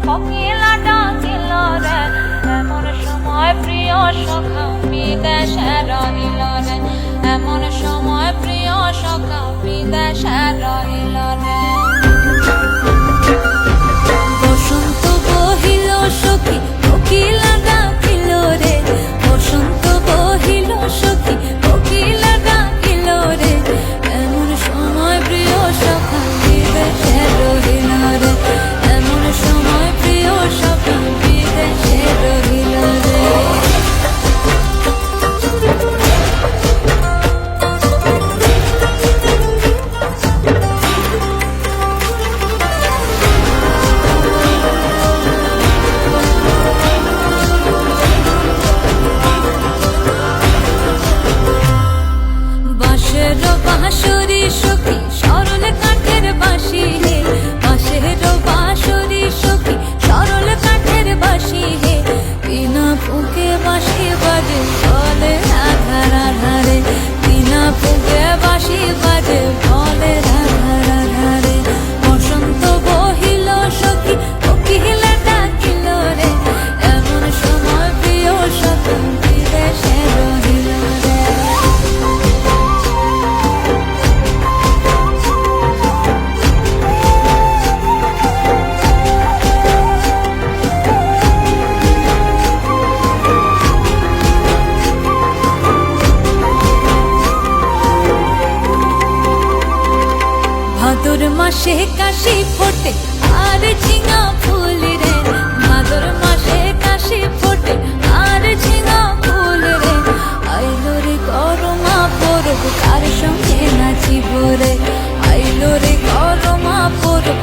কোকিলা ডাকিল রে, এমন সময় প্রিয় সখা বিদেশে রহিল রে, এমন সময় প্রিয় সখা বিদেশে রহিল রে। বসন্ত বহিল সখী কোকিলা ডাকিল রে, বসন্ত বহিল সখী কোকিলা ডাকিল রে, এমন সময় প্রিয় সখা বিদেশে রহিল রে, এমন সময় প্রিয় সখা বিদেশে রহিল রে। বাঁশের বাঁশরি সখী সরল কাঠের বাঁশি হে, বাঁশের বাঁশরি সখী সরল কাঠের বাঁশি হে, বিনা ফুঁকে বাঁশি বাজে বলে রাধা রাধা রে, বিনা ফুঁকে বাঁশি বাজে বলে রাধা রাধা রে। বসন্ত বহিল সখী কোকিলা ডাকিল রে, এমন সময় প্রিয় সখী বিদেশে রহিল রে। ভাদর মাসে কাশি ফোটে আর ঝিঙা ফুল রে, ভাদর মাসে কাশি ফোটে আর ঝিঙা ফুল রে, আইলো রে করমা পরব কার সঙ্গে নাচিব রে, আইলো রে করমা পরব